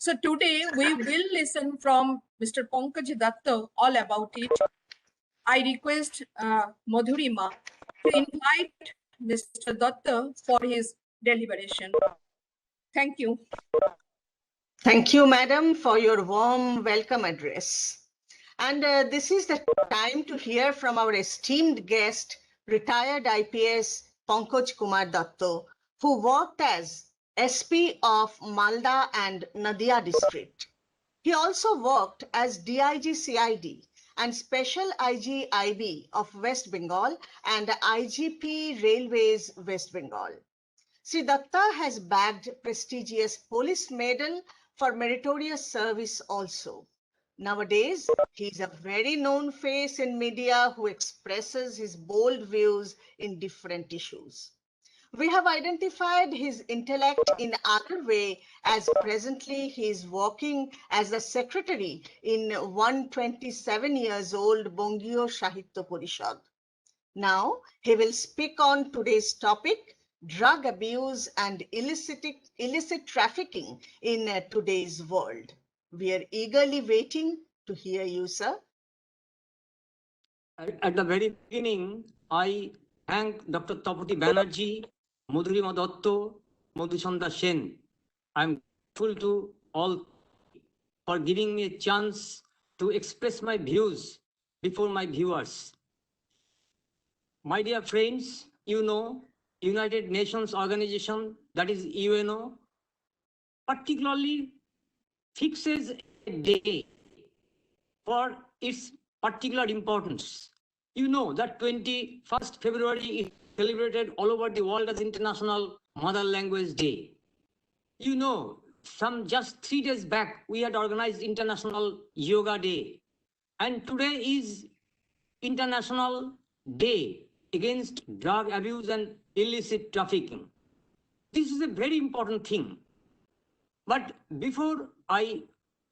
So today we will listen from Mr. Pankaj Datta all about it. I request Madhurima to invite Mr. Datta for his deliberation. Thank you. Thank you, madam, for your warm welcome address. And this is the time to hear from our esteemed guest, retired IPS Pankaj Kumar Datta, who worked as SP of Malda and Nadia district. He also worked as DIG CID and Special IG IB of West Bengal and IGP Railways West Bengal. Sri Datta has bagged prestigious police medal for meritorious service also. Nowadays, he is a very known face in media who expresses his bold views in different issues. We have identified his intellect in other way as presently he is working as a secretary in 127 years old Bongio Sahitya Parishad. Now he will speak on today's topic, drug abuse and illicit trafficking in today's world. We are eagerly waiting to hear you, sir. At the very beginning, I thank Dr. Tapati Banerjee, Madhurima Datta, Madhuchanda Sen. I'm grateful to all for giving me a chance to express my views before my viewers. My dear friends, you know, United Nations Organization, that is UNO, particularly fixes a day for its particular importance. You know that 21st February is celebrated all over the world as International Mother Language Day. You know, just 3 days back, we had organized International Yoga Day. And today is International Day against drug abuse and illicit trafficking. This is a very important thing. But before I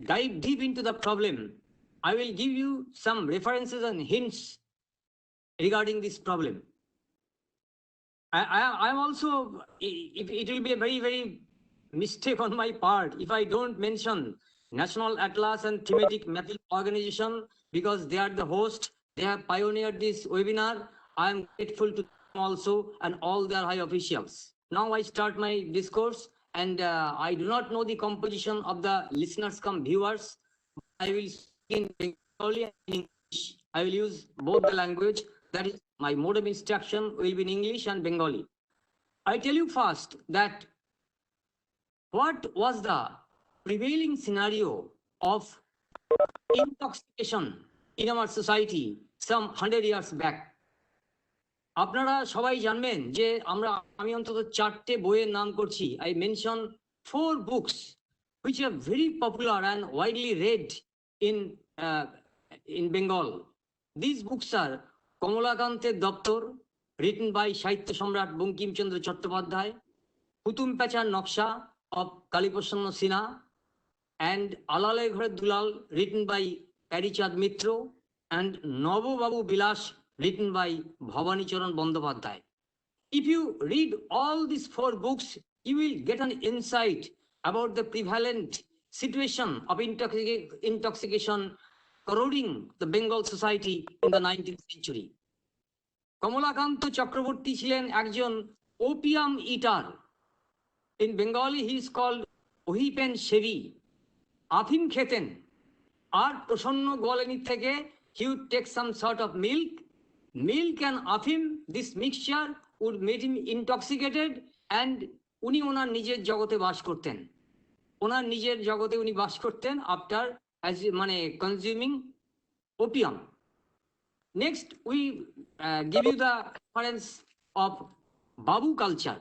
dive deep into the problem, I will give you some references and hints regarding this problem. I'm also, it will be a very, very mistake on my part if I don't mention National Atlas and Thematic Mapping Organization, because they are the host. They have pioneered this webinar. I am grateful to them also and all their high officials. Now I start my discourse, and I do not know the composition of the listeners come viewers. I will speak in Bengali and English. I will use both the language. That is, my mode of instruction will be in English and Bengali. I tell you first that what was the prevailing scenario of intoxication in our society some 100 years back. আপনারা সবাই জানবেন যে আমি অন্তত 4টে বইয়ের নাম করছি. I mention 4 books which are very popular and widely read in Bengal. These books are Kamalakanter Daptor, written by Sahitya Samrat Bankim Chandra Chattopadhyay, Putum Pechar Noksha of Kaliprashanna Sinha, and Alale Ghore Dulal, written by Parichad Mitro, and Nobo Babu Bilas, written by Bhavani Charan Bandyopadhyay. If you read all these 4 books, you will get an insight about the prevalent situation of intoxication corroding the Bengal society in the 19th century. Kamalakanta Chakraborty ছিলেন একজন opium eater. In Bengali, he is called Ohipen Shevi. আফিম খেতেন আর প্রসন্ন গোয়ালিনী থেকে he would take some sort of milk and afim. This mixture would make him intoxicated, and উনি ওনার নিজের জগতে বাস করতেন. after consuming opium. Next, we give you the reference of Babu culture.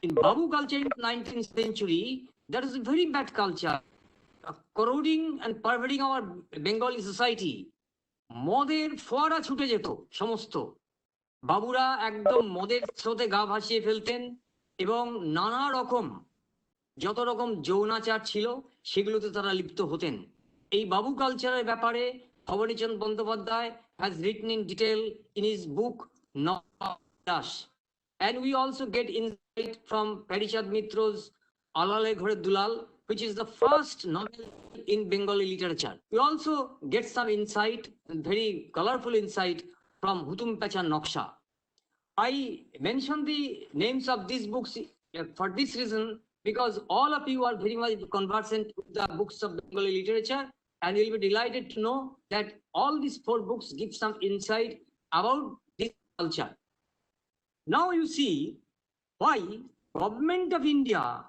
In Babu culture in the 19th century, that is a very bad culture, corroding and perverting our Bengali society. মদের ফোয়ারা ছুটে যেত সমস্ত. বাবুরা একদম মদের স্রোতে গা ভাসিয়ে ফেলতেন এবং নানা রকম যত রকম যৌনাচার ছিল সেগুলোতে তারা লিপ্ত হতেন. এই বাবু কালচারের ব্যাপারে ভবানীচন্দ্র Bandyopadhyay has written in detail in his book Nash. And we also get insight from Parichad Mitro's Alale Ghore Dulal, which is the first novel in Bengali literature. We also get some insight, very colorful insight from Hutum Pecha Noksha. I mention the names of these books for this reason, because all of you are very much conversant with the books of Bengali literature, and you'll be delighted to know that all these 4 books give some insight about this culture. Now you see why government of India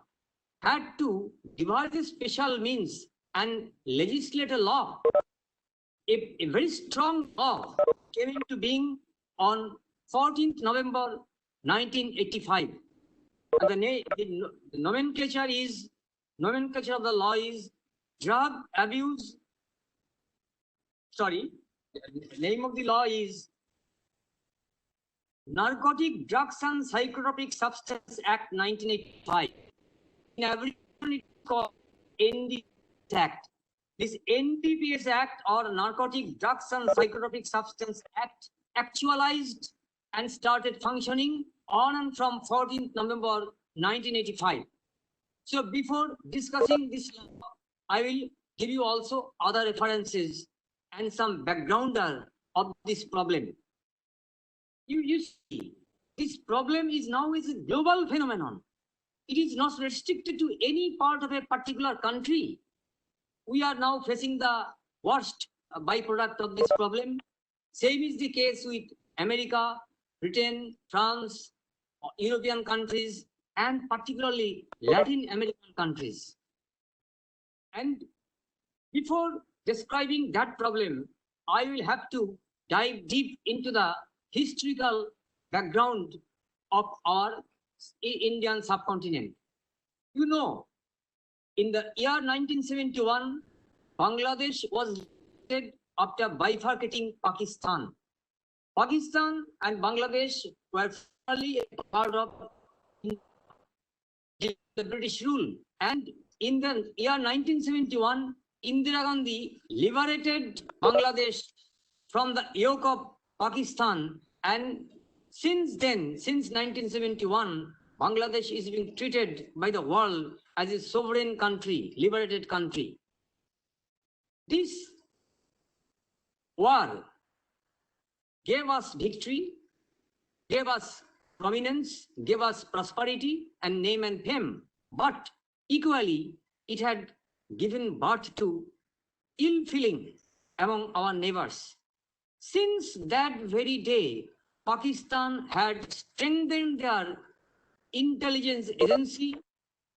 had to devise a special means and legislate a law. A very strong law came into being on 14th November 1985. And the nomenclature of the law is drug abuse. Sorry, the name of the law is Narcotic Drugs and Psychotropic Substance Act 1985. In abbreviation, it's called NDPS Act. This NDPS Act, or Narcotic Drugs and Psychotropic Substance Act, actualized and started functioning on and from 14th November 1985. So before discussing this law, I will give you also other references and some backgrounder of this problem. You see, this problem is now a global phenomenon. It is not restricted to any part of a particular country. We are now facing the worst byproduct of this problem. Same is the case with America, Britain, France, European countries, and particularly Latin American countries. And before describing that problem, I will have to dive deep into the historical background of our Indian subcontinent. You know, in the year 1971, Bangladesh was created after bifurcating Pakistan. Pakistan and Bangladesh were formerly a part of the British rule. And in the year 1971, Indira Gandhi liberated Bangladesh from the yoke of Pakistan. And since then, since 1971, Bangladesh is being treated by the world as a sovereign country, liberated country. This war gave us victory, gave us prominence, gave us prosperity and name and fame. But equally, it had given birth to ill feeling among our neighbors. Since that very day, Pakistan had strengthened their intelligence agency,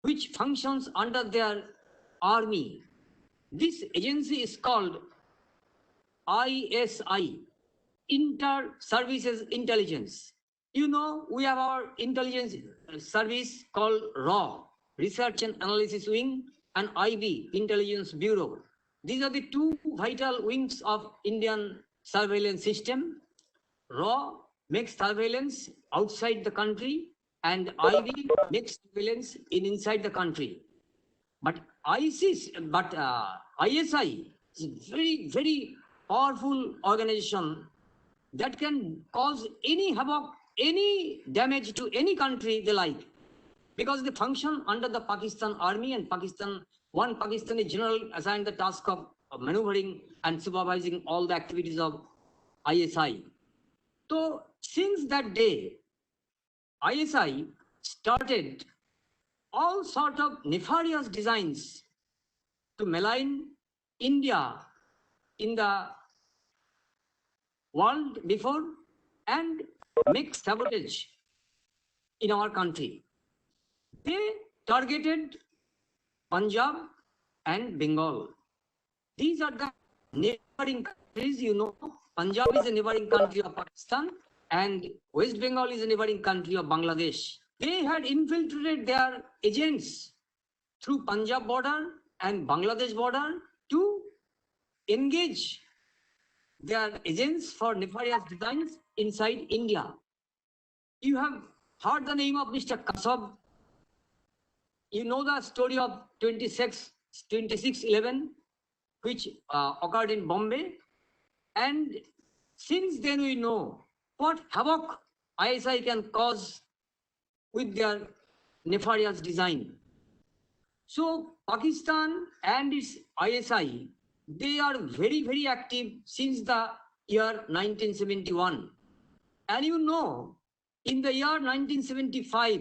which functions under their army. This agency is called ISI, Inter-Services Intelligence. You know, we have our intelligence service called RAW, Research and Analysis Wing, and IB, Intelligence Bureau. These are the 2 vital wings of Indian surveillance system. RAW makes surveillance outside the country, and IB makes surveillance inside the country. But ISI is a very, very powerful organization that can cause any havoc, any damage to any country they like, because they function under the Pakistan army, and one Pakistani general assigned the task of maneuvering and supervising all the activities of ISI. So since that day, ISI started all sort of nefarious designs to malign India in the world before and make sabotage in our country. They targeted Punjab and Bengal. These are the neighboring countries, you know. Punjab is a neighboring country of Pakistan, and West Bengal is a neighboring country of Bangladesh. They had infiltrated their agents through Punjab border and Bangladesh border to engage their agents for nefarious designs inside India. You have heard the name of Mr. Kasab. You know the story of 2611, which occurred in Bombay. And since then we know what havoc ISI can cause with their nefarious design. So Pakistan and its ISI, they are very, very active since the year 1971. And you know, in the year 1975,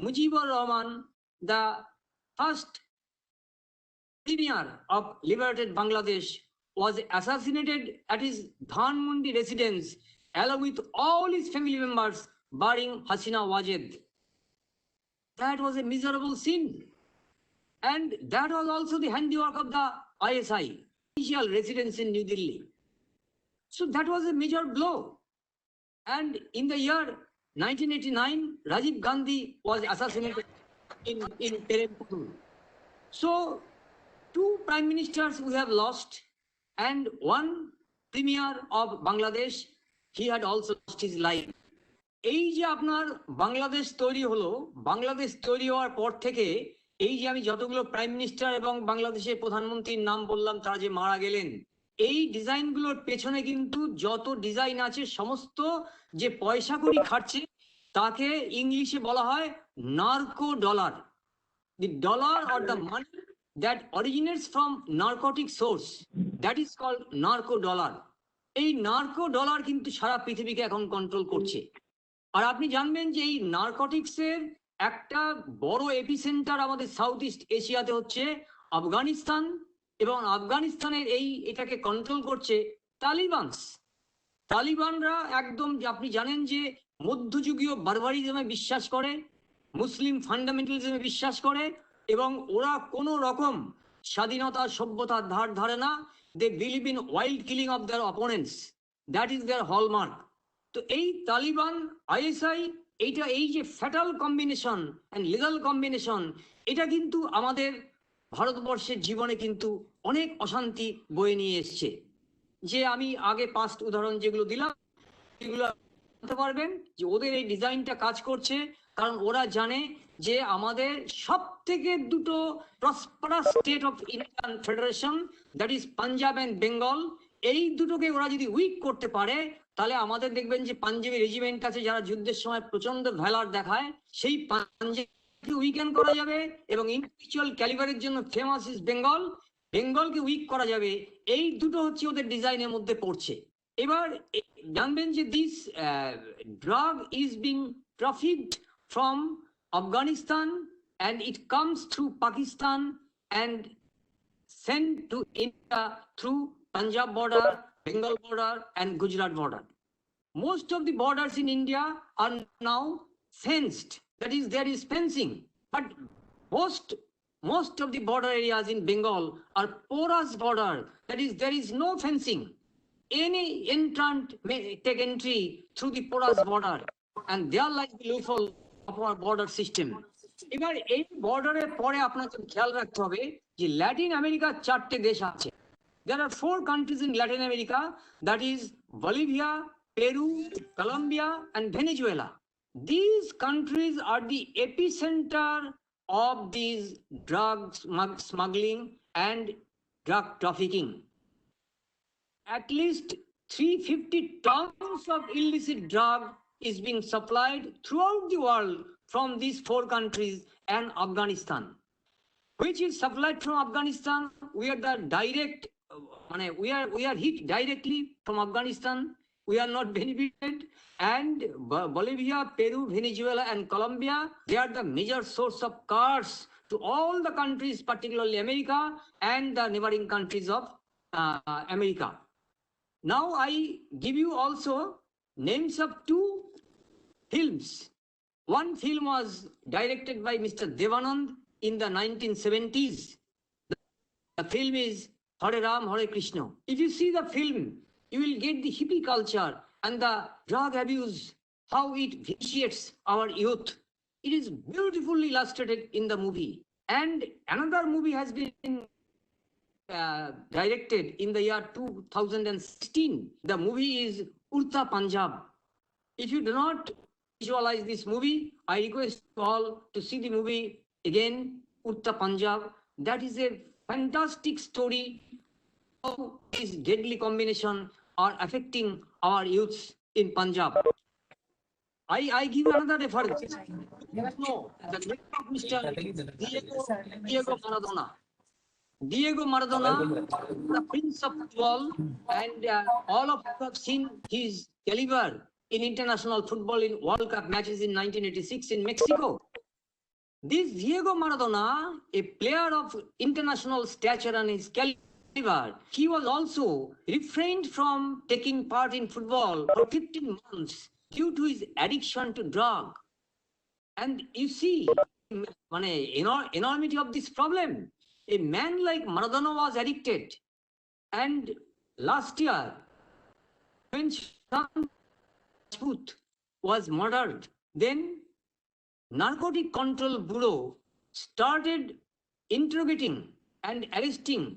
Mujibur Rahman, the first premier of liberated Bangladesh, was assassinated at his Dhanmondi residence along with all his family members, barring Hasina Wajed. That was a miserable sin. And that was also the handiwork of the ISI, initial residence in New Delhi. So that was a major blow. And in the year 1989, Rajiv Gandhi was assassinated in Perempur. So two prime ministers we have lost, and one premier of Bangladesh, he had also lost his life. এই যে আপনার বাংলাদেশ তৈরি হলো, বাংলাদেশ তৈরি হওয়ার পর থেকে এই যে আমি যতগুলো প্রাইম মিনিস্টার এবং বাংলাদেশের প্রধানমন্ত্রীর নাম বললাম তারা যে মারা গেলেন, এই ডিজাইনগুলোর পেছনে কিন্তু যত ডিজাইন আছে সমস্ত যে পয়সা কড়ি খাটছে তাকে ইংলিশে বলা হয় narco dollar. The dollar or the money that originates from narcotic source, that is called narco dollar. এই নার্কো ডলার কিন্তু সারা পৃথিবীকে এখন কন্ট্রোল করছে। আর আপনি জানবেন যে এই নার্কোটিক্সের একটা বড় এপিসেন্টার আমাদের সাউথ ইস্ট এশিয়াতে হচ্ছে আফগানিস্তান, এবং আফগানিস্তানের এটাকে কন্ট্রোল করছে তালিবানরা। একদম আপনি জানেন যে মধ্যযুগীয় বারবারিজমে বিশ্বাস করে, মুসলিম ফান্ডামেন্টালিজমে বিশ্বাস করে, এবং ওরা কোনো রকম স্বাধীনতা সভ্যতার ধার ধারে না। They believe in wild killing of their opponents, that is their hallmark. তো এই তালিবান আইএসআই এইটা, এই যে fatal combination and legal combination, এটা কিন্তু আমাদের ভারতবর্ষের জীবনে কিন্তু অনেক অশান্তি বয়ে নিয়ে এসছে। যে আমি আগে পাস্ট উদাহরণ যেগুলো দিলাম, এগুলো জানতে পারবেন যে ওদের এই ডিজাইনটা কাজ করছে, কারণ ওরা জানে যে আমাদের সব থেকে দুটো prosperous state of Indian federation, that is Punjab and Bengal, এই দুটোকে ওরা যদি উইক করতে পারে তাহলে আমাদের দেখবেন যে পাঞ্জাবি রেজিমেন্ট আছে যারা যুদ্ধের সময় প্রচন্ড ভ্যালার দেখায়, সেই পাঞ্জাবকে উইকেন্ড করা যাবে, এবং ইন্ডিভিজুয়াল ক্যালিবারের জন্য ফেমাস ইজ বেঙ্গল, বেঙ্গলকে উইক করা যাবে। এই দুটো হচ্ছে ওদের ডিজাইনের মধ্যে পড়ছে। এবার জানবেন যে this drug is being trafficked from Afghanistan and it comes through Pakistan and sent to India through Punjab border, Bengal border and Gujarat border. Most of the borders in India are now fenced, that is there is fencing, but most of the border areas in Bengal are porous border, that is there is no fencing. Any entrant may take entry through the porous border, and there lies the loophole of our border system. এবার এই বর্ডারের পরে আপনাকে খেয়াল রাখতে হবে যে Latin আমেরিকার 4টে দেশ আছে। There are 4 countries in Latin America, that is Bolivia, Peru, Colombia and Venezuela. These countries are the epicenter of these drug smuggling and drug trafficking. At least 350 tons of illicit drug is being supplied throughout the world from these 4 countries and Afghanistan. Which is supplied from Afghanistan? We are the direct, we are hit directly from Afghanistan. We are not benefited. And Bolivia, Peru, Venezuela and Colombia, they are the major source of cars to all the countries, particularly America and the neighboring countries of America. Now I give you also names of 2 films. One film was directed by Mr. Devanand in the 1970s. The film is Hare Ram, Hare Krishna. If you see the film, you will get the hippie culture and the drug abuse, how it vitiates our youth. It is beautifully illustrated in the movie. And another movie has been directed in the year 2016. The movie is Udta Punjab. If you do not visualize this movie, I request you all to see the movie again, Udta Punjab. That is a fantastic story how this deadly combination are affecting our youths in Punjab. I give another reference. No, the name of Mr. Diego Maradona. Diego Maradona, the prince of football, and all of you have seen his caliber in international football in World Cup matches in 1986 in Mexico. This Diego Maradona, a player of international stature and his caliber, he was also refrained from taking part in football for 15 months due to his addiction to drug. And you see, enormity of this problem. A man like Maradona was addicted. And last year, when Sham Rajput was murdered, then Narcotic Control Bureau started interrogating and arresting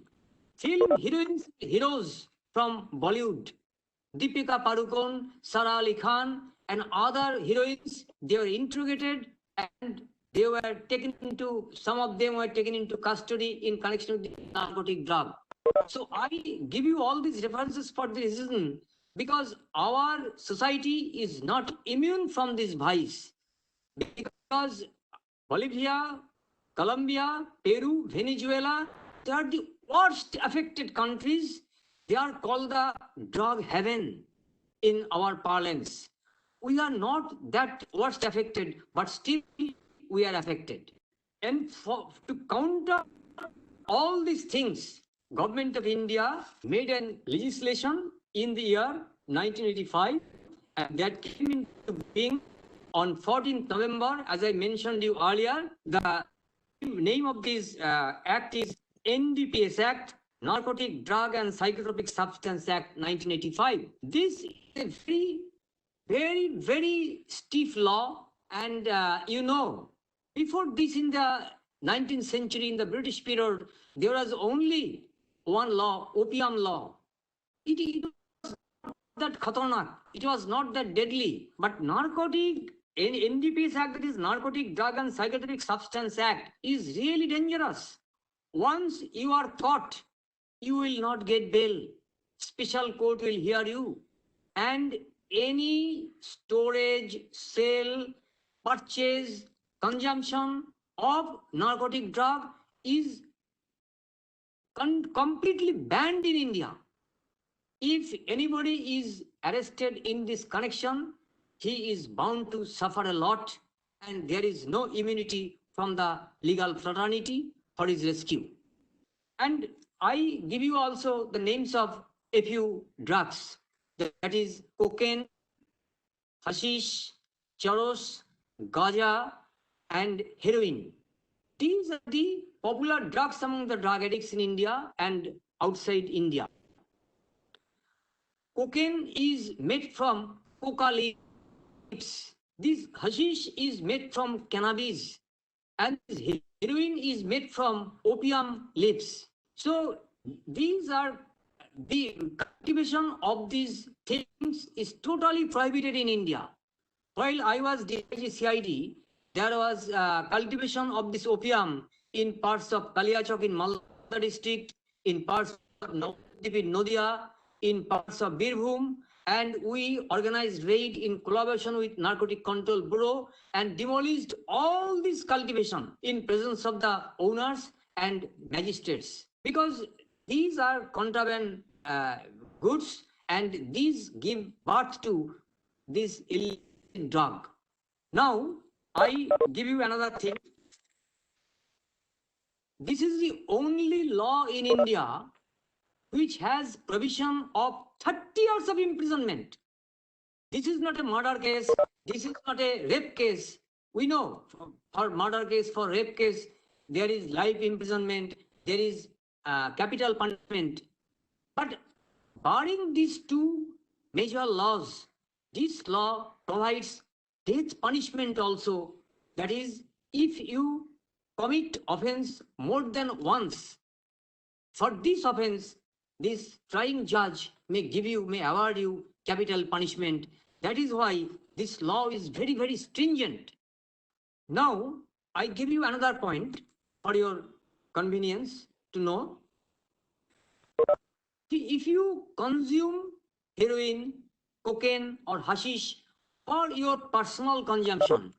film heroes from Bollywood. Deepika Padukone, Sara Ali Khan, and other heroines, they were interrogated and they were taken into, some of them were taken into custody in connection with the narcotic drug. So I give you all these references for this reason, because our society is not immune from this vice. Because Bolivia, Colombia, Peru, Venezuela, they are the worst affected countries. They are called the drug heaven in our parlance. We are not that worst affected, but still we are affected. And to counter all these things, Government of India made a legislation in the year 1985, and that came into being on 14th November, as I mentioned you earlier. The name of this act is NDPS Act, Narcotic Drug and Psychotropic Substance Act 1985. This is a very, very stiff law. And before this, in the 19th century, in the British period, there was only one law, opium law. It was not that khatarnak, it was not that deadly, but narcotic, NDPS Act, that is Narcotic Drug and Psychotropic Substance Act, is really dangerous. Once you are caught, you will not get bail. Special court will hear you. And any storage, sale, purchase, consumption of narcotic drug is completely banned in India. If anybody is arrested in this connection, he is bound to suffer a lot, and there is no immunity from the legal fraternity for his rescue. And I give you also the names of a few drugs, that is cocaine, hashish, charos, gaja, and heroin. These are the popular drugs among the drug addicts in India and outside India. Cocaine is made from coca leaves. This hashish is made from cannabis, and heroin is made from opium leaves. So these are, the cultivation of these things is totally prohibited in India. While I was DIG CID, there was cultivation of this opium in parts of Kaliachok in Malda district, in parts of Navadvip in Nadia, in parts of Birbhum, and we organized raid in collaboration with Narcotic Control Bureau and demolished all this cultivation in presence of the owners and magistrates, because these are contraband goods, and these give birth to this illegal drug. Now, I give you another thing. This is the only law in India which has provision of 30 years of imprisonment. This is not a murder case. This is not a rape case. We know for murder case, for rape case, there is life imprisonment, there is capital punishment. But barring these two major laws, this law provides death punishment also. That is, if you commit offense more than once, for this offense, this trying judge may award you capital punishment. That is why this law is very, very stringent. Now, I give you another point for your convenience to know. If you consume heroin, cocaine, or hashish for your personal consumption,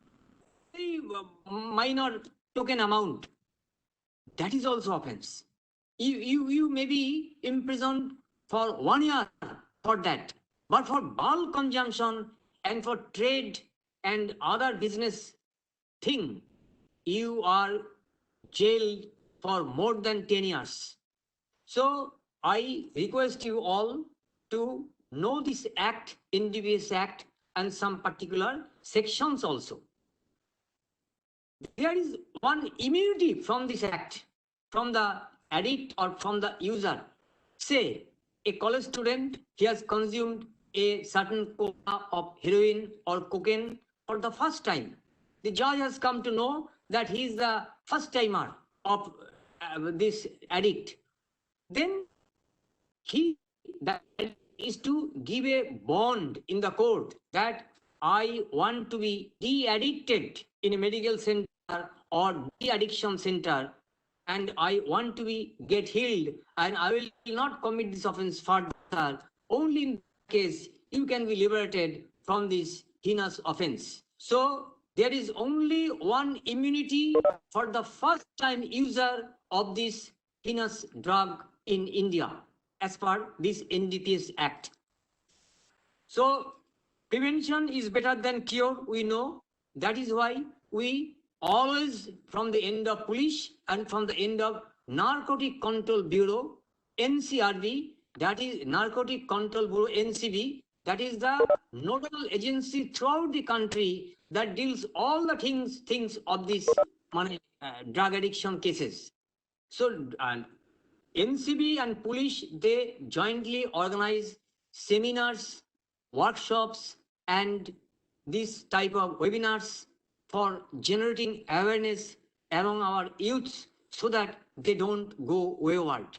very minor token amount, that is also offense. You may be imprisoned for 1 year for that. But for bulk consumption and for trade and other business thing, you are jailed for more than 10 years. So I request you all to know this act, NDPS Act, and some particular sections also. There is one immunity from this act, from the addict or from the user. Say, a college student, he has consumed a certain quota of heroin or cocaine for the first time. The judge has come to know that he is the first timer of this addict. Then that is to give a bond in the court that I want to be de-addicted in a medical center or de-addiction center, and I want to be get healed, and I will not commit this offense further. Only in case you can be liberated from this heinous offense. So there is only one immunity for the first time user of this heinous drug in India, as per this NDPS Act. So prevention is better than cure, we know. That is why we always, from the end of police and from the end of Narcotic Control Bureau, NCRB, that is Narcotic Control Bureau, NCB, that is the nodal agency throughout the country that deals all the things of this drug addiction cases. So NCB and police, they jointly organize seminars, workshops, and this type of webinars for generating awareness among our youths so that they don't go wayward.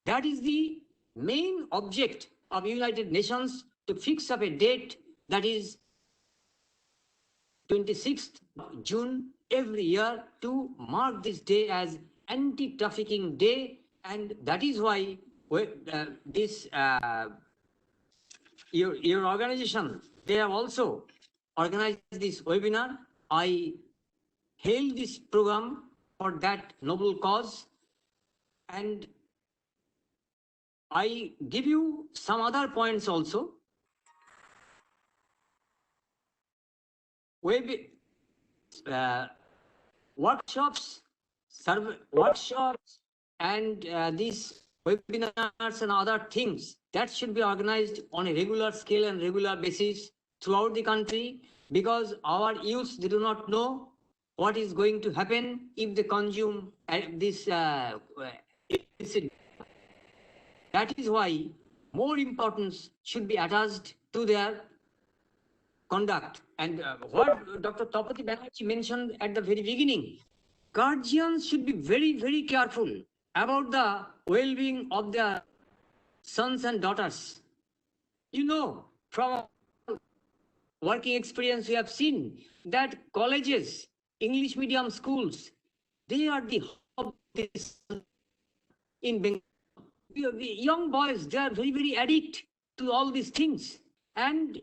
That is the main object of United Nations, to fix up a date that is 26th June every year to mark this day as Anti-Trafficking Day. And that is why your organization, they have also organized this webinar. I hail this program for that noble cause, and I give you some other points also. Workshops, and these webinars and other things that should be organized on a regular scale and regular basis throughout the country, because our youths, they do not know what is going to happen if they consume this illicit. That is why more importance should be attached to their conduct. And what Dr. Taupati Banerjee mentioned at the very beginning, guardians should be very, very careful about the well-being of their sons and daughters. You know, from working experience, we have seen that colleges, English medium schools, they are the hub of this in Bengal. Young boys, they are very, very addicted to all these things. And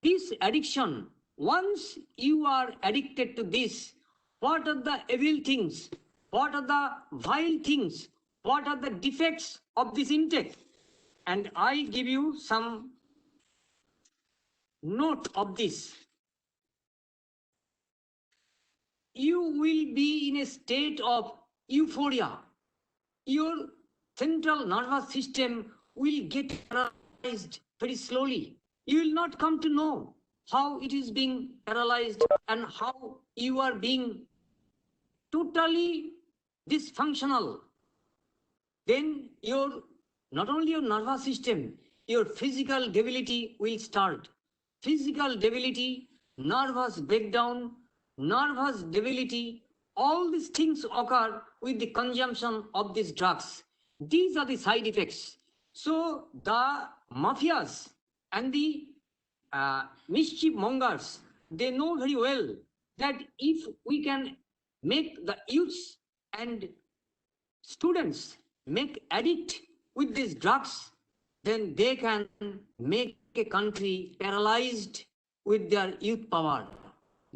this addiction, once you are addicted to this, what are the evil things? What are the vile things? What are the defects of this intake? And I give you some note of this. You will be in a state of euphoria. Your central nervous system will get paralyzed very slowly. You will not come to know how it is being paralyzed and how you are being totally dysfunctional. Then not only your nervous system, your physical debility will start. Physical debility, nervous breakdown, nervous debility, all these things occur with the consumption of these drugs. These are the side effects. So the mafias and the mischief mongers, they know very well that if we can make the youths and students make addict with these drugs, then they can make a country paralyzed with their youth power.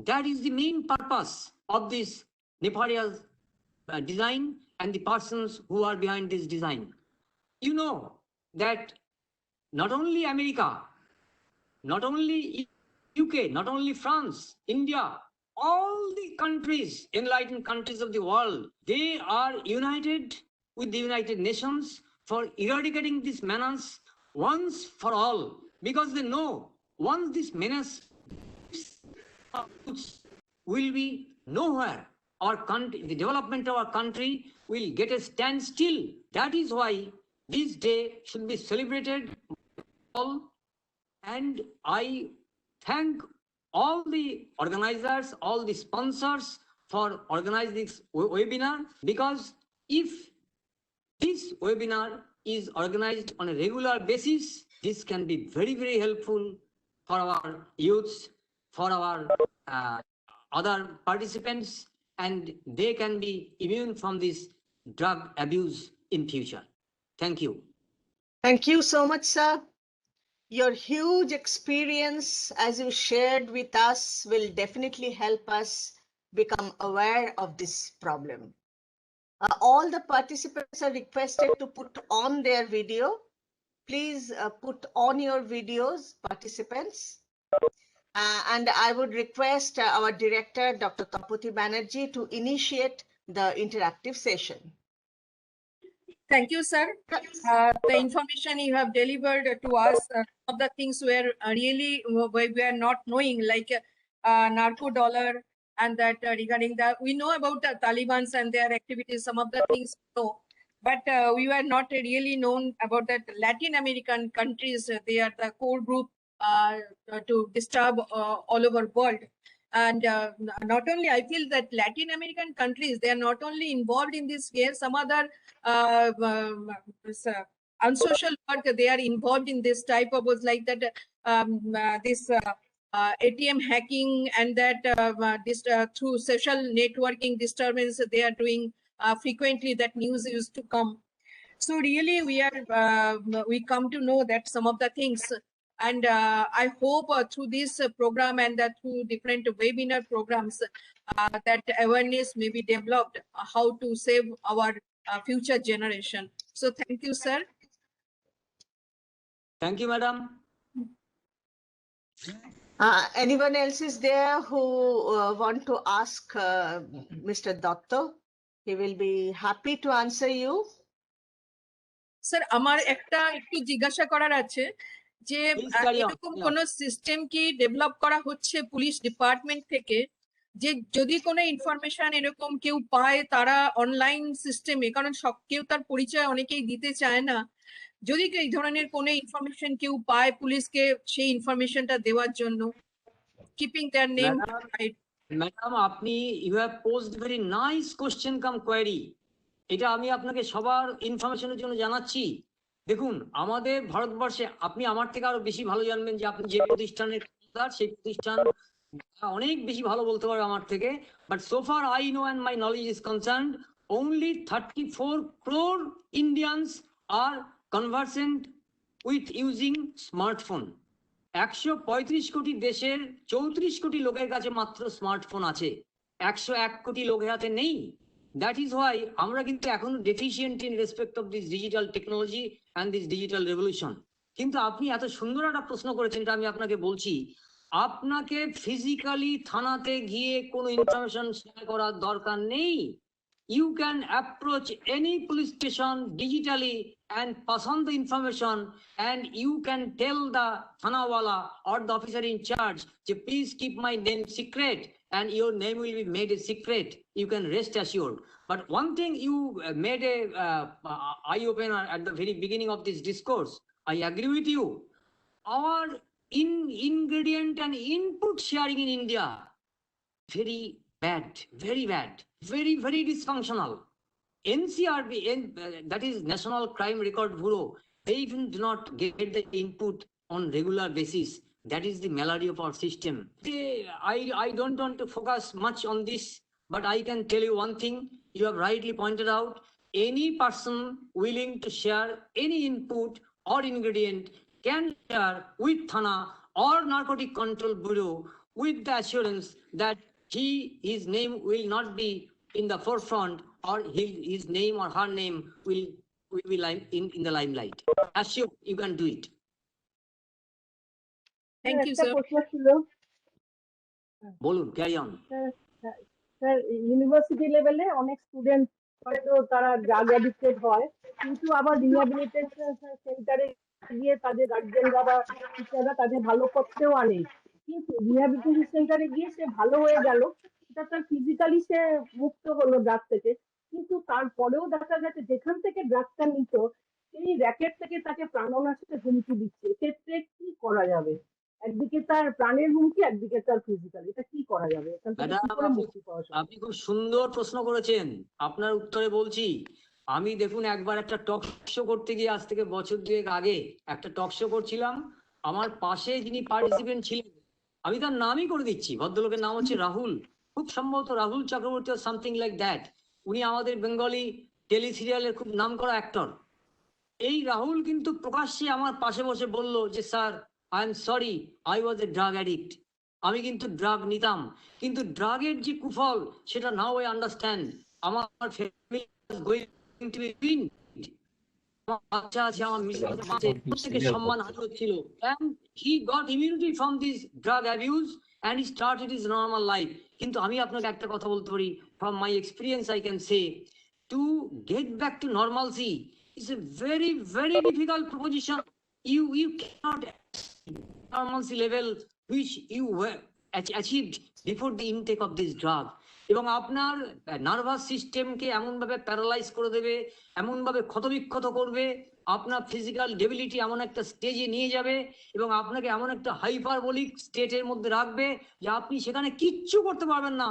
That is the main purpose of this nefarious design and the persons who are behind this design. You know that not only America, not only UK, not only France, India, all the countries, enlightened countries of the world, they are united with the United Nations for eradicating this menace once for all, because they know once this menace will be nowhere. Our country, the development of our country will get a standstill. That is why this day should be celebrated by all. And I thank all the organizers, all the sponsors for organizing this webinar, because if this webinar is organized on a regular basis, this can be very, very helpful for our youths, for our other participants, and they can be immune from this drug abuse in future. Thank you. Thank you so much, sir. Your huge experience, as you shared with us, will definitely help us become aware of this problem. All the participants are requested to put on their video. Please put on your videos, participants. And I would request our director, Dr. Tapati Banerjee, to initiate the interactive session. Thank you, sir. The information you have delivered to us, of the things were really we are not knowing, like narco dollar, and that regarding that we know about the Taliban's and their activities. Some of the things we know, but we were not really known about that Latin American countries. They are the core group to disturb all over world. And not only, I feel that Latin American countries, they are not only involved in this case, some other unsocial work, they are involved in this type of was like that this ATM hacking, and that this through social networking disturbance they are doing frequently. That news used to come. So really we come to know that some of the things. And I hope through this program and through different webinar programs that awareness may be developed how to save our future generation. So thank you, sir. Thank you, madam. Anyone else is there who want to ask Mr. Datta? He will be happy to answer you. Sir আমার একটা একটু জিজ্ঞাসা করার আছে যে Please carry on. এরকম কোন system কি ডেভেলপ করা হচ্ছে পুলিশ ডিপার্টমেন্ট থেকে, যে যদি কোনো ইনফরমেশন এরকম কেউ পায় তারা অনলাইন সিস্টেমে, কারণ সব কেউ তার পরিচয় অনেকেই দিতে চায় না, যদি এই ধরনের কোনো ইনফরমেশন কেউ পায় পুলিশকে সেই ইনফরমেশনটা দেওয়ার জন্য, কিপিং দেয়ার নেম। ম্যাডাম, আপনি you have posed very nice question cum query. এটা আমি আপনাকে সবার ইনফরমেশনের জন্য জানাচ্ছি। দেখুন, আমাদের ভারতবর্ষে আপনি আমার থেকে আরো বেশি ভালো জানবেন যে আপনি যে প্রতিষ্ঠানের সেই প্রতিষ্ঠান অনেক বেশি ভালো বলতে পারবে আমার থেকে। But so far I know and my knowledge is concerned, only 34 crore Indians are conversant with using smartphone. 135 কোটি দেশের 34 কোটি লোকের কাছে মাত্র স্মার্টফোন আছে, 101 কোটি লোকের হাতে নেই। দ্যাট ইজ ওয়াই আমরা কিন্তু এখন deficient in respect of this digital technology and this digital revolution. কিন্তু আপনি এত সুন্দর একটা প্রশ্ন করেছেন, এটা আমি আপনাকে বলছি, আপনাকে ফিজিক্যালি থানাতে গিয়ে কোনো ইনফরমেশন শেয়ার করার দরকার নেই। You can approach any police station digitally and pass on the information, and you can tell the thanawala or the officer in charge to please keep my name secret, and your name will be made a secret. You can rest assured. But one thing you made a eye opener at the very beginning of this discourse. I agree with you. Our ingredient and input sharing in India, very bad, very bad, very, very dysfunctional. NCRB, that is National Crime Record Bureau, they even do not get the input on regular basis. That is the malady of our system. I don't want to focus much on this, but I can tell you one thing, you have rightly pointed out, any person willing to share any input or ingredient can share with Thana or Narcotic Control Bureau with the assurance that his name will not be in the forefront, or his name or her name will be in the limelight. Assure you can do it. Thank you, একটা sir. প্রশ্ন ছিল Bolun, carry on. Sir, university লেভেলে অনেক student হয়তো তারা drug addicted হয়, কিন্তু আবার রিহ্যাবিলিটেশন সেন্টারে গিয়ে তাদের গার্জিয়ানরা বা টিচাররা তাদের ভালো করতেও আনে, কিন্তু রিহ্যাবিলিটেশন সেন্টারে গিয়ে সে ভালো হয়ে গেল, এটা তার ফিজিক্যালি সে মুক্ত হলো ড্রাগ থেকে, কিন্তু তারপরেও দেখা গেছে যেখান থেকে ড্রাগটা নিত সেই র্যাকেট থেকে তাকে প্রাণনাশের হুমকি দিচ্ছে। এক্ষেত্রে কি করা যাবে? একদিকে তার প্রাণের হুমকি, একদিকে তার ফিজিক্যাল, এটা কি করা যাবে? এখান থেকে কি করে মুক্তি পাওয়া যাবে? আপনি খুব সুন্দর প্রশ্ন করেছেন। আপনার উত্তরে বলছি, আমি দেখুন একবার একটা টক শো করতে গিয়ে আজ থেকে বছর দুয়েক আগে একটা টক শো করছিলাম। আমার পাশে যিনি পার্টিসিপেন্ট ছিলেন, আমি তার নামই করে দিচ্ছি, ভদ্রলোকের নাম হচ্ছে রাহুল, খুব সম্ভবত Rahul Chakraborty something like that. উনি আমাদের বেঙ্গলি টেলি সিরিয়ালের খুব নামকরা অ্যাক্টর। এই রাহুল কিন্তু প্রকাশ্যে আমার পাশে বসে বলল যে sir, I am sorry, I was a drug addict. আমি কিন্তু ড্রাগ নিতাম, কিন্তু ড্রাগের যে কুফল সেটা নাও আই আন্ডারস্ট্যান্ড। আমার family is going to be ruined. আমার বাচ্চা আছে, আমার মিসেস আছে, প্রত্যেকের সম্মান হানি হচ্ছিল। And he got immunity from this drug abuse and he started his normal life. কিন্তু আমি আপনাকে একটা কথা বলতে পারি, from my experience I can say, to get back to normalcy is a very, very difficult proposition. You cannot normalcy level which you were achieved before the intake of this drug. এবং আপনার nervous সিস্টেমকে এমনভাবে paralyse করে দেবে, এমনভাবে ক্ষতবিক্ষত করবে, আপনার ফিজিক্যাল ডেবিলিটি এমন একটা স্টেজে নিয়ে যাবে এবং আপনাকে এমন একটা হাইপারবোলিক স্টেটের মধ্যে রাখবে যে আপনি সেখানে কিচ্ছু করতে পারবেন না।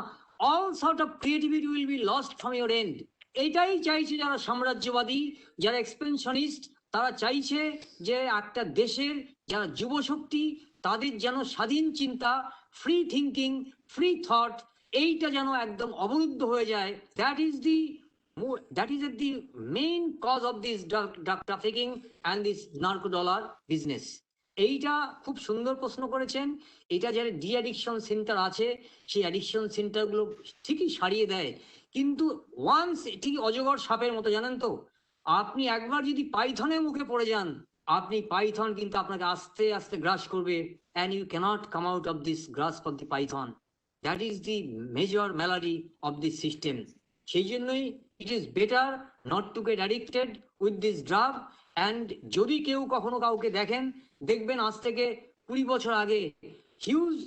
All sort of creativity will be lost from your and. এইটাই চাইছে যারা সাম্রাজ্যবাদী, যারা এক্সপেনশনিস্ট, তারা চাইছে যে একটা দেশের যারা যুব শক্তি তাদের যেন স্বাধীন চিন্তা, ফ্রি থিঙ্কিং, ফ্রি থট, এইটা যেন একদম অবরুদ্ধ হয়ে যায়। That is the main cause of this drug trafficking and this narco dollar business. এইটা খুব সুন্দর প্রশ্ন করেছেন। এটা যারা ডি অ্যাডিকশন সেন্টার আছে, সেই অ্যাডিকশন সেন্টারগুলো ঠিকই সারিয়ে দেয়, কিন্তু ওয়ান্স ঠিক অজগর সাপের মতো, জানেন তো, আপনি একবার যদি পাইথনের মুখে পড়ে যান, আপনি পাইথন কিন্তু আপনাকে আস্তে আস্তে গ্রাস করবে, and you cannot come out of this grasp of the python. That is the major malady of this system. সেই জন্যই it is better not to get addicted with this drug. and যদি কেউ কখনো কাউকে দেখেন, দেখবেন আজ থেকে 20 বছর আগে হিউজ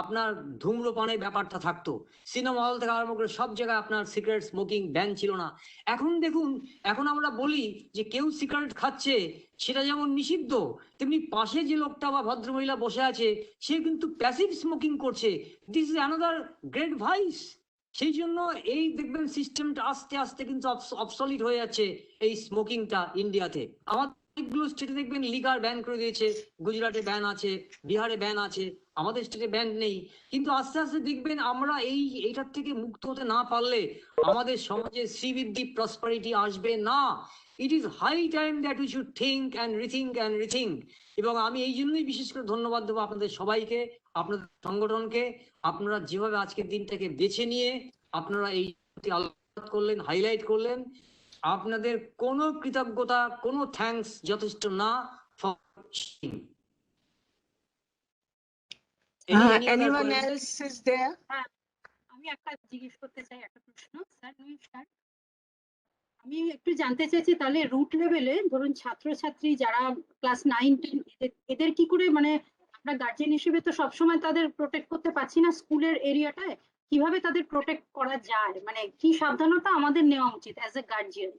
আপনার ধূম্রপানের ব্যাপারটা থাকতো, সিনেমা হল থেকে আরম্ভ করে সব জায়গায় আপনার সিগারেট স্মোকিং ব্যান ছিল না। এখন দেখুন, এখন আমরা বলি যে কেউ সিগারেট খাচ্ছে সেটা যেমন নিষিদ্ধ, তেমনি পাশে যে লোকটা বা ভদ্রমহিলা বসে আছে সে কিন্তু প্যাসিভ স্মোকিং করছে। This is another great vice. সেই জন্য এই দেখবেন সিস্টেমটা আস্তে আস্তে কিন্তু অবসলিট হয়ে যাচ্ছে, এই স্মোকিংটা ইন্ডিয়াতে। অনেকগুলো স্টেটে দেখবেন লিগার ব্যান করে দিয়েছে, গুজরাটে ব্যান আছে, বিহারে ব্যান আছে, আমাদের স্টেটে ব্যান নেই। কিন্তু আস্তে আস্তে দেখবেন আমরা এইটার থেকে মুক্ত হতে না পারলে আমাদের সমাজে শ্রীবৃদ্ধি প্রসপারিটি আসবে না। It is high time that we should think and rethink. এবং আমি এই জন্যই বিশেষ করে ধন্যবাদ দেবো আপনাদের সবাইকে, আপনাদের সংগঠনকে। আপনারা যেভাবে আজকের দিনটাকে বেছে নিয়ে আপনারা এই আলোচনা করলেন, হাইলাইট করলেন, আপনাদের কোনো কৃতজ্ঞতা, কোনো থ্যাঙ্কস যথেষ্ট না। Anyone else is there? আমি একটা জিজ্ঞেস করতে চাই, একটা প্রশ্ন। স্যার নমস্কার, আমি একটু জানতে চাইছি তাহলে রুট লেভেলে ধরুন ছাত্রছাত্রী যারা ক্লাস 9-10 এদের কি করে, মানে আমরা গার্জিয়ান হিসেবে তো সবসময় তাদের প্রোটেক্ট করতে পারছি না স্কুলের এরিয়াটায়, কিভাবে তাদের প্রোটেক্ট করা যায়, মানে কি সাবধানতা আমাদের নেওয়া উচিত অ্যাজ এ গার্জিয়ান?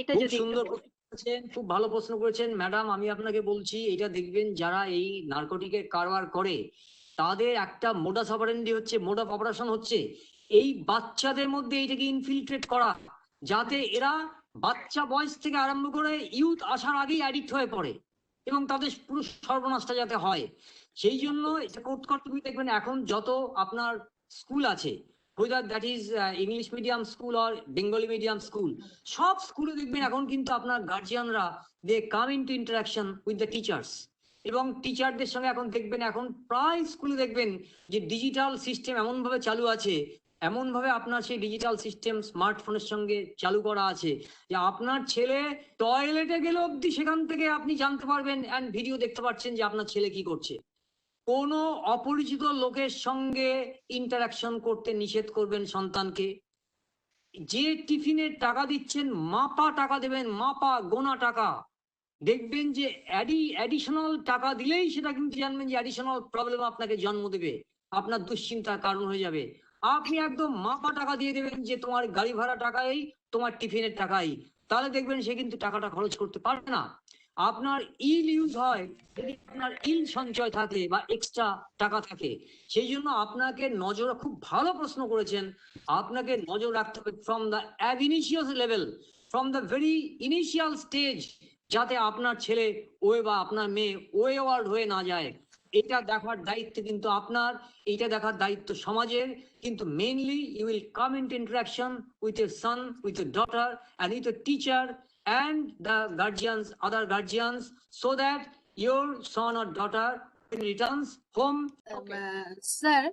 এটা খুব যদি সুন্দর প্রশ্ন করেছেন, খুব ভালো প্রশ্ন করেছেন ম্যাডাম। আমি আপনাকে বলছি, এটা দেখবেন যারা এই নার্কোটিকের কারবার করে তাদের একটা মোডাস অপারেন্ডি হচ্ছে, মোড অফ অপারেশন হচ্ছে এই বাচ্চাদের মধ্যে এইটাকে ইনফিলট্রেট করা, যাতে এরা বাচ্চা বয়স থেকে আরম্ভ করে ইউথ আসার আগেই অ্যাডিক্ট হয়ে পড়ে এবং তাদের পুরো সর্বনাশটা যাতে হয়। সেই জন্য এটা করতে দেখবেন এখন যত আপনার স্কুল আছে, whether that is English medium school or Bengali medium school, সব স্কুলে দেখবেন এখন কিন্তু আপনার গার্জিয়ানরা they come into interaction with the teachers এবং টিচারদের সঙ্গে এখন দেখবেন, এখন প্রায় স্কুলে দেখবেন যে ডিজিটাল সিস্টেম এমন ভাবে চালু আছে, এমন ভাবে আপনার সেই ডিজিটাল সিস্টেম স্মার্টফোনের সঙ্গে চালু করা আছে যে আপনার ছেলে টয়লেটে গেলে অবধি সেখান থেকে আপনি জানতে পারবেন এন্ড ভিডিও দেখতে পাচ্ছেন যে আপনার ছেলে কি করছে। কোনো অপরিচিত লোকের সঙ্গে ইন্টারাকশন করতে নিষেধ করবেন সন্তানকে। যে টিফিনের টাকা দিচ্ছেন মাপা টাকা দেবেন, মাপা গোনা টাকা। দেখবেন যে অ্যাডিশনাল টাকা দিলেই সেটা কিন্তু জানবেন যে অ্যাডিশনাল প্রবলেম আপনাকে জন্ম দেবে, আপনার দুশ্চিন্তার কারণ হয়ে যাবে। আপনি একদম মাপা টাকা দিয়ে দেবেন যে তোমার গাড়ি ভাড়া টাকাই, তোমার টিফিনের টাকাই, তাহলে দেখবেন সে কিন্তু টাকাটা খরচ করতে পারবে না। আপনার ইল ইউজ হয় যদি আপনার ইল সঞ্চয় থাকে বা এক্সট্রা টাকা থাকে, সেই জন্য আপনাকে নজর, খুব ভালো প্রশ্ন করেছেন, আপনাকে নজর রাখতে হবে from the ab initial level, from the very initial stage, যাতে আপনার ছেলে ওয়ে বা আপনার মেয়ে ওয়ার্ড হয়ে না যায়। এটা দেখার দায়িত্ব কিন্তু আপনার, এটা দেখার দায়িত্ব সমাজের, কিন্তু mainly you will come into interaction with your son, with your daughter and with your teacher and the guardians, other guardians, so that your son or daughter returns home. Sir,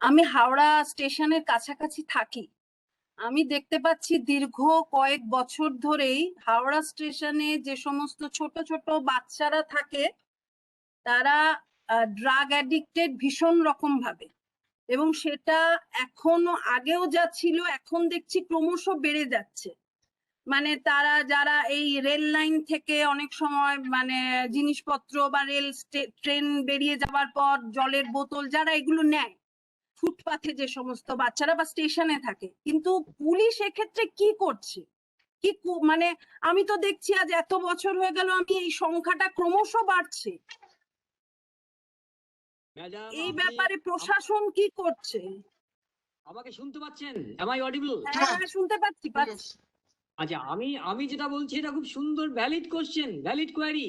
আমি হাওড়া স্টেশনের কাছাকাছি থাকি। আমি দেখতে পাচ্ছি দীর্ঘ কয়েক বছর ধরেই হাওড়া স্টেশনে যে সমস্ত ছোট ছোট বাচ্চারা থাকে তারা ড্রাগ অ্যাডিক্টেড ভীষণ রকম ভাবে, এবং সেটা এখনো আগেও যা ছিল এখন দেখছি ক্রমশ বেড়ে যাচ্ছে। মানে তারা যারা এই রেল লাইন থেকে অনেক সময় মানে জিনিসপত্র বা ট্রেন বেরিয়ে যাওয়ার পর জলের বোতল যারা এগুলো নেয় ফুটপাথে, যে সমস্ত বাচ্চারা বা স্টেশনে থাকে, কিন্তু পুলিশ এক্ষেত্রে কি করছে? মানে আমি তো দেখছি আজ এত বছর হয়ে গেল, আমি এই সংখ্যাটা ক্রমশ বাড়ছে। এই ব্যাপারে প্রশাসন কি করছে? আমাকে শুনতে পাচ্ছেন? Am I audible? হ্যাঁ, শুনতে পাচ্ছি। আচ্ছা, আমি যেটা বলছি এটা খুব সুন্দর, ভ্যালিড কোশ্চেন, ভ্যালিড কোয়ারি।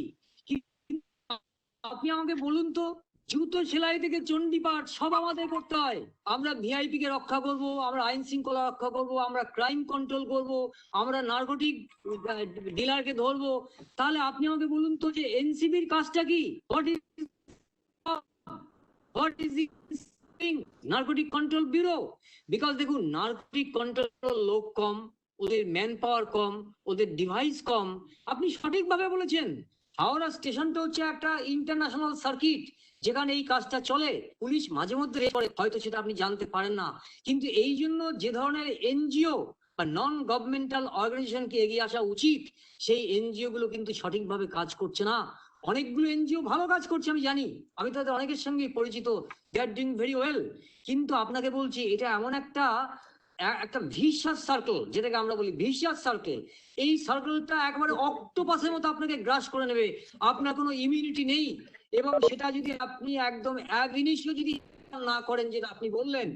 আপনি আমাকে বলুন তো, জুতো সেলাই থেকে চণ্ডীপাঠ সব আমাদের করতে হয়। আমরা ভিআইপি কে রক্ষা করব, আমরা আইন শৃঙ্খলা রক্ষা করব, আমরা ক্রাইম কন্ট্রোল করব, আমরা নার্কোটিক ডিলারকে ধরবো। তাহলে আপনি আমাকে বলুন তো যে এনসিবির কাজটা কি? What is narcotic control bureau? Because দেখুন, নার্কোটিক কন্ট্রোল লোক কম, ওদের ম্যান পাওয়ার কম, ওদের ডিভাইস কম। আপনি সঠিকভাবে বলেছেন, হাওড়া স্টেশনটা হচ্ছে একটা ইন্টারন্যাশনাল সার্কিট যেখানে এই কাজটা চলে। পুলিশ মাঝে মধ্যে রেড করে, হয়তো সেটা আপনি জানতে পারেন না, কিন্তু এই জন্য যে ধরনের এনজিও বা নন গভর্নমেন্টাল অর্গানাইজেশনকে এগিয়ে আসা উচিত, সেই এনজিও গুলো কিন্তু সঠিকভাবে কাজ করছে না। অনেকগুলো এনজিও ভালো কাজ করছে, আমি জানি, আমি তাদের অনেকের সঙ্গে পরিচিত, দে আর ডুইং ভেরি ওয়েল। কিন্তু আপনাকে বলছি, এটা এমন একটা ভিশাস সার্কেল, যেটাকে আমরা বলি ভিশাস সার্কেল। এই সার্কেলটা একবারে অক্টোপাসের মতো আপনাকে গ্রাস করে নেবে, আপনার কোনো ইমিউনিটি নেই। এবং সেটা যদি আপনি একদম অ্যাব ইনিশিও যদি না করেন, যেটা আপনি বললেন,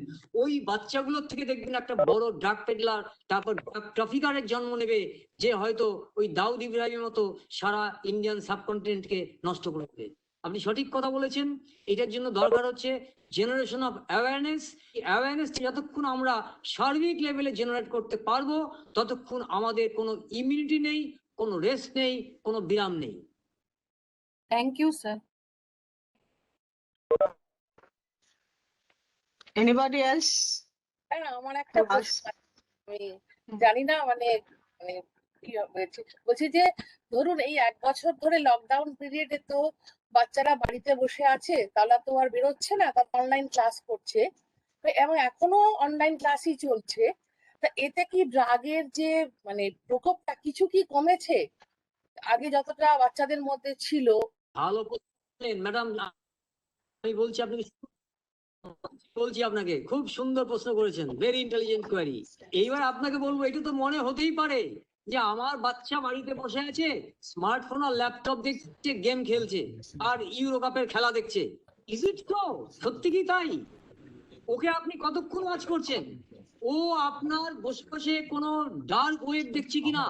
ওই বাচ্চাগুলোর থেকে দেখবেন একটা বড় ড্রাগ পেডলার, তারপর ট্রাফিকারের জন্ম নেবে, যে হয়তো ওই দাউদ ইব্রাহিমের মতো সারা ইন্ডিয়ান সাবকন্টিনেন্টকে নষ্ট করে দেবে। আপনি সঠিক কথা বলেছেন। এটার জন্য দরকার হচ্ছে জেনারেশন অফ অ্যাওয়ারনেস। অ্যাওয়ারনেস যতক্ষণ আমরা সার্বিক লেভেলে জেনারেট করতে পারবো, ততক্ষণ আমাদের কোনো ইমিউনিটি নেই, কোনো রেস্ট নেই, কোনো বিরাম নেই। Thank you sir. Anybody else? হ্যাঁ, আমার একটা প্রশ্ন, আমি জানি না মানে মানে কি হয়েছে, বলছি যে ধরুন এই 1 বছর ধরে লকডাউন পিরিয়ডে তো বাচ্চারা বাড়িতে বসে আছে, তারা তো আর বেরোচ্ছে না, তারা অনলাইন ক্লাস করছে, তো এবং এখনো অনলাইন ক্লাসই চলছে। তা এতে কি ড্রাগের যে মানে প্রকোপটা কিছু কি কমেছে আগে যতটা বাচ্চাদের মধ্যে ছিল? ভালো ম্যাডাম, আমি বলছি আপনাকে খুব সুন্দর প্রশ্ন করেছেন, ভেরি ইন্টেলিজেন্ট কোয়ারি। এইবার আপনাকে বলবো, এটা তো মনে হতেই পারে যে আমার বাচ্চা বাড়িতে বসে আছে, স্মার্টফোন আর ল্যাপটপ দেখছে, গেম খেলছে আর ইউরো কাপের খেলা দেখছে। Is it so? সত্যি কি তাই? ওকে আপনি কতক্ষণ ওয়াচ করছেন? ও আপনার বসে বসে কোনো ডার্ক ওয়েব দেখছে কিনা,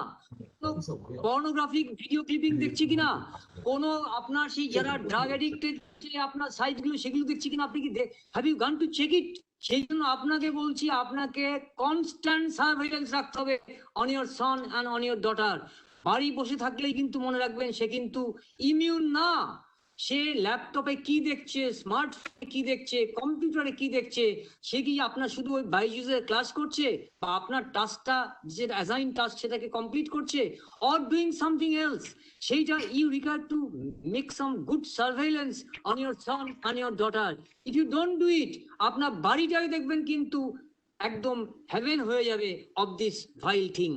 পর্নোগ্রাফিক ভিডিও ক্লিপিং দেখছে কিনা, কোনো আপনার সেই যারা ড্রাগ অ্যাডিক্টেড আপনার সাইট গুলো সেগুলো দেখছে কিনা, আপনি কি হ্যাভ ইউ গান টু চেক ইট? সেই জন্য আপনাকে বলছি, আপনাকে কনস্ট্যান্ট সার্ভেইলেন্স রাখতে হবে on your Son and on your daughter. বাড়ি বসে থাকলেই কিন্তু মনে রাখবেন সে কিন্তু ইমিউন না। সে ল্যাপটপে কি দেখছে, স্মার্টফোনে কি দেখছে, কম্পিউটারে কি দেখছে, সে কি আপনার শুধু ওই বাইজুসের ক্লাস করছে বা আপনার টাস্কটা যে অ্যাসাইন টাস্ক সেটাকে কমপ্লিট করছে, অর ডুইং সামথিং এলস, সেইটা you require to make some good surveillance on your son, on your daughter. If you don't do it, আপনার বাড়িটাকে দেখবেন কিন্তু একদম হেভেন হয়ে যাবে অফ দিস ভাইল থিং।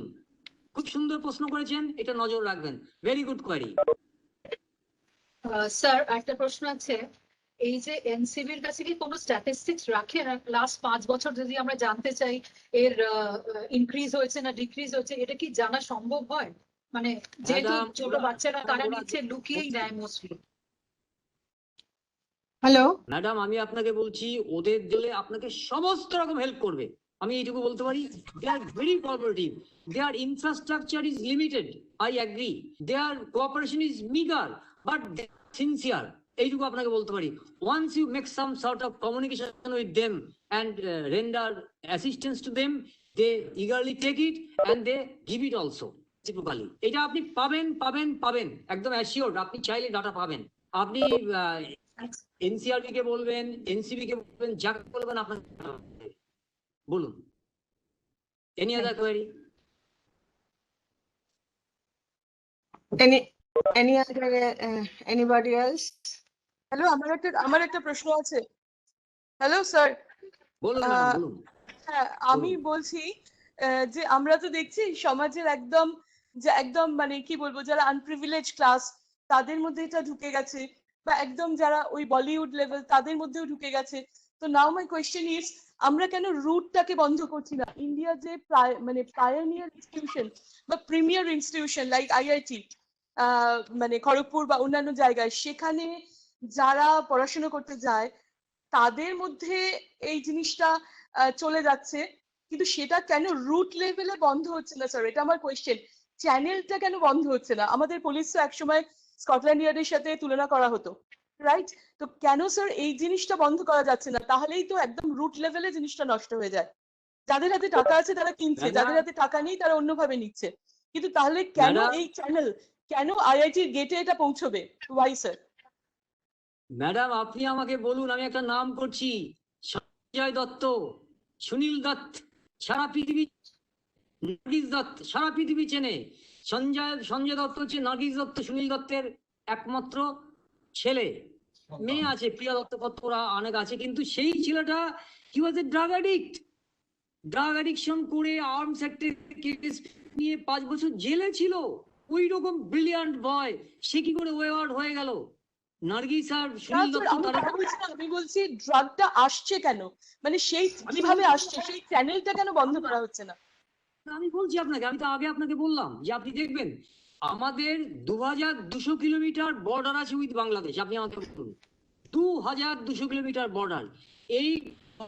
খুব সুন্দর প্রশ্ন করেছেন, এটা নজর রাখবেন। Very good query. স্যার একটা প্রশ্ন আছে, এই যে এনসিবির কাছে কি কোনো স্ট্যাটিস্টিক্স রাখে লাস্ট 5 বছর যদি আমরা জানতে চাই এর ইনক্রিজ হয়েছে না ডিক্রিজ হয়েছে, এটা কি জানা সম্ভব হয়? মানে যেহেতু Madam, ছোট বাচ্চারা তারা নিচ্ছে লুকিয়েই নেয় মোস্টলি। হ্যালো, ম্যাডাম আমি আপনাকে বলছি, ওদের দিলে আপনাকে সমস্ত রকম হেল্প করবে, আমি এইটুকু বলতে পারি। They are very cooperative, their infrastructure is limited, I agree, their cooperation is meagre, but sincere, এইটুকু আপনাকে বলতে পারি। Once you make some sort of communication with them and render assistance to them, they eagerly take it and they give it also reciprocally. এটা আপনি পাবেন পাবেন পাবেন, একদম অ্যাসিওর্ড, আপনি চাইলে ডাটা পাবেন। আপনি এনসিআরবি কে বলবেন, এনসিবি কে বলবেন, যাকে বলবেন আপনাকে বলুন। Any other query? any other anybody else? Hello, আমার একটা প্রশ্ন আছে। হ্যালো স্যার, বলুন ম্যাডাম বলুন। হ্যাঁ আমি বলছি যে আমরা তো দেখছি সমাজের একদম মানে কি বলবো, যারা আনপ্রিভিলেজ ক্লাস তাদের মধ্যে এটা ঢুকে গেছে, বা একদম যারা ওই বলিউড লেভেল তাদের মধ্যেও ঢুকে গেছে। তো নাও মাই কোয়েশ্চেন ইজ, আমরা কেন রুটটাকে বন্ধ করছি না? ইন্ডিয়া যে মানে পায়োনিয়ার ইনস্টিটিউশন বা প্রিমিয়ার ইনস্টিটিউশন লাইক আইআইটি, মানে খড়গপুর বা অন্যান্য জায়গায়, সেখানে যারা পড়াশোনা করতে যায় তাদের মধ্যে এই জিনিসটা চলে যাচ্ছে, কিন্তু সেটা কেন রুট লেভেলে বন্ধ হচ্ছে না স্যার? এটা আমার কোয়েশ্চেন। চ্যানেলটা কেন বন্ধ হচ্ছে না? আমাদের পুলিশ তো একসময় স্কটল্যান্ড ইয়ার্ডের সাথে তুলনা করা হতো, রাইট? তো কেন স্যার এই জিনিসটা বন্ধ করা যাচ্ছে না? তাহলেই তো একদম রুট লেভেলে জিনিসটা নষ্ট হয়ে যায়। যাদের হাতে টাকা আছে তারা কিনছে, যাদের হাতে টাকা নেই তারা অন্যভাবে নিচ্ছে। কিন্তু তাহলে কেন এই চ্যানেল, কেন আইআইটির গেটে এটা পৌঁছবে? Y sir? ম্যাডাম আপনি আমাকে বলুন, আমি একটা নাম করছি, সঞ্জয় দত্ত, সুনীল দত্ত, সারা পৃথিবী, নার্গিস দত্ত সারা পৃথিবী চেনে। সঞ্জয় দত্ত হচ্ছে নার্গিস দত্ত সুনীল দত্তের একমাত্র ছেলে। মেয়ে আছে প্রিয়া দত্ত, কতরা অনেক আছে, কিন্তু সেই ছেলেটা হি ওয়াজ a drug addict, drug addiction করে আর্মস অ্যাক্টের কেস নিয়ে 5 বছর জেলে ছিল। ওই রকম ব্রিলিয়ান্ট বয়, সে কি করে ওয়ার্ড হয়ে গেল? নার্গিস আর সুনীল দত্ত তারা, আমি বলছি ড্রাগটা আসছে কেন, মানে সেই কিভাবে আসছে, সেই চ্যানেলটা কেন বন্ধ করা হচ্ছে না? আমি বলছি আপনাকে, আমি তো আগে আপনাকে বললাম যে আপনি দেখবেন আমাদের 2200 কিলোমিটার বর্ডার আছে উইথ বাংলাদেশ। আপনি আমাকে বলুন 2200 কিলোমিটার বর্ডার, এই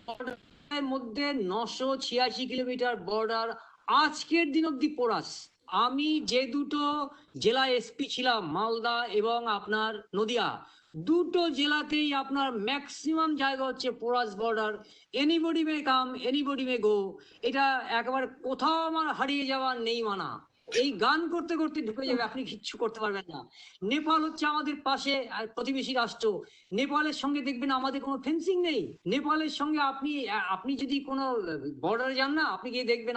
বর্ডারের মধ্যে 986 কিলোমিটার বর্ডার আজকের দিন অব্দি পোরাস। আমি যে দুটো জেলা এসপি ছিলাম, মালদা এবং আপনার নদিয়া, দুটো জেলাতেই আপনার ম্যাক্সিমাম জায়গা হচ্ছে পোরাস বর্ডার। এনিবডি মে কাম এনিবডি মে গো, এটা একেবারে কোথাও আমার হারিয়ে যাওয়ার নেই মানা। এই গান করতে করতে ঢুকে যাবে, আপনি কিচ্ছু করতে পারবেন না। নেপাল হচ্ছে আমাদের পাশে প্রতিবেশী রাষ্ট্র, নেপালের সঙ্গে দেখবেন আমাদের কোনো ফেন্সিং নেই। নেপালের সঙ্গে আপনি যদি কোনো বর্ডারে যান না, আপনি গিয়ে দেখবেন,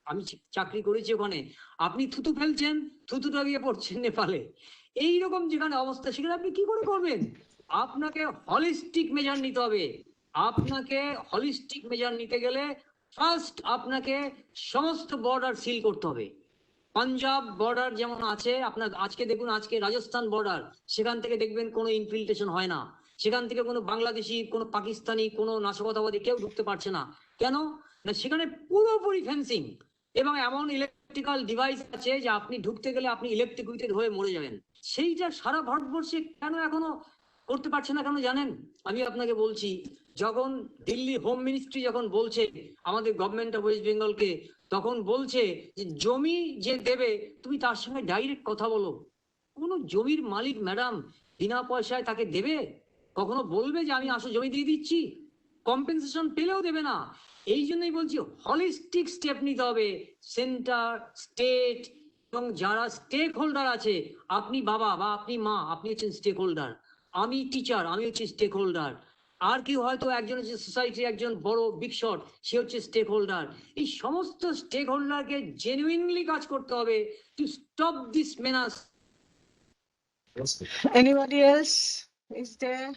আমি চাকরি করেছি ওখানে, আপনি থুতু ফেলছেন, থুতুটা গিয়ে পড়ছেন নেপালে। এইরকম যেখানে অবস্থা, সেখানে আপনি কি করে করবেন? আপনাকে হলিস্টিক মেজার নিতে হবে। আপনাকে হলিস্টিক মেজার নিতে গেলে ফার্স্ট আপনাকে সমস্ত বর্ডার সিল করতে হবে। পাঞ্জাব বর্ডার যেমন আছে আপনার, আজকে দেখুন, আজকে রাজস্থান বর্ডার, সেখান থেকে দেখবেন কোনো ইনফিল্ট্রেশন হয় না, সেখান থেকে কোনো বাংলাদেশি, কোনো পাকিস্তানি, কোনো নাশকতাবাদী কেউ ঢুকতে পারছে না। কেন না? সেখানে পুরোপুরি ফেন্সিং, এবং এমন ইলেকট্রিক্যাল ডিভাইস আছে যে আপনি ঢুকতে গেলে আপনি ইলেকট্রিকুইটেড হয়ে মরে যাবেন। সেইটা সারা ভারতবর্ষে কেন এখনো করতে পারছে না কেন জানেন? আমি আপনাকে বলছি, যখন দিল্লি হোম মিনিস্ট্রি যখন বলছে আমাদের গভর্নমেন্ট অফ ওয়েস্ট বেঙ্গলকে, তখন বলছে যে জমি যে দেবে তুমি তার সঙ্গে ডাইরেক্ট কথা বলো। কোনো জমির মালিক ম্যাডাম বিনা পয়সায় তাকে দেবে? কখনো বলবে যে আমি আসো জমি দিয়ে দিচ্ছি? কম্পেনসেশন পেলেও দেবে না। এই জন্যই বলছি হলিস্টিক স্টেপ নিতে হবে। সেন্টার, স্টেট, এবং যারা স্টেক হোল্ডার আছে, আপনি বাবা বা আপনি মা, আপনি হচ্ছেন স্টেক হোল্ডার, আমি টিচার, আমি হচ্ছি স্টেক হোল্ডার, আর কেউ হয়তো একজন হচ্ছে সোসাইটির একজন বড় বিগ শট, সে হচ্ছে স্টেক হোল্ডার। এই সমস্ত স্টেক হোল্ডারকে জেনুইনলি কাজ করতে হবে to stop this menace. Anybody else is there?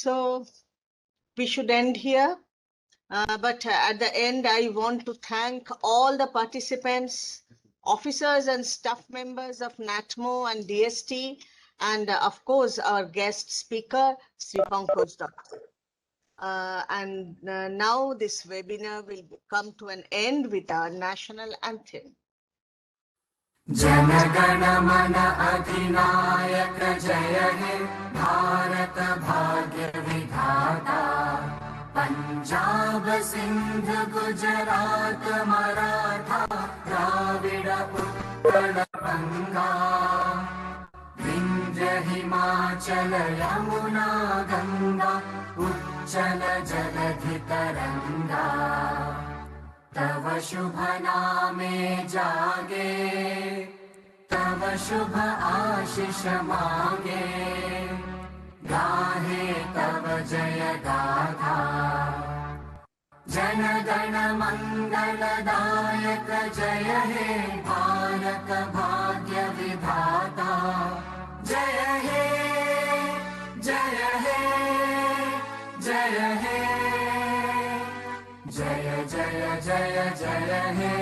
So we should end here. But at the end, I want to thank all the participants, officers and staff members of NATMO and DST, and of course, our guest speaker, Sri Pankaj Datta. And now this webinar will come to an end with our national anthem. Jana Gana मन अधिनायक जय हे भारत भाग्य विधाता, पंजाब सिंध गुजरात मराठा द्राविड उत्कल गंगा, विंध्य हिमाचल यमुना गंगा उच्चल जलधि तरंगा, तव शुभ नामे जागे, तव शुभ आशीष मांगे, गाहे तव जय गाथा। जन गण मंगलदायक जय हे भारत भाग्य विधाता, जय हे जय हे जय हे जय जय जय जय हे।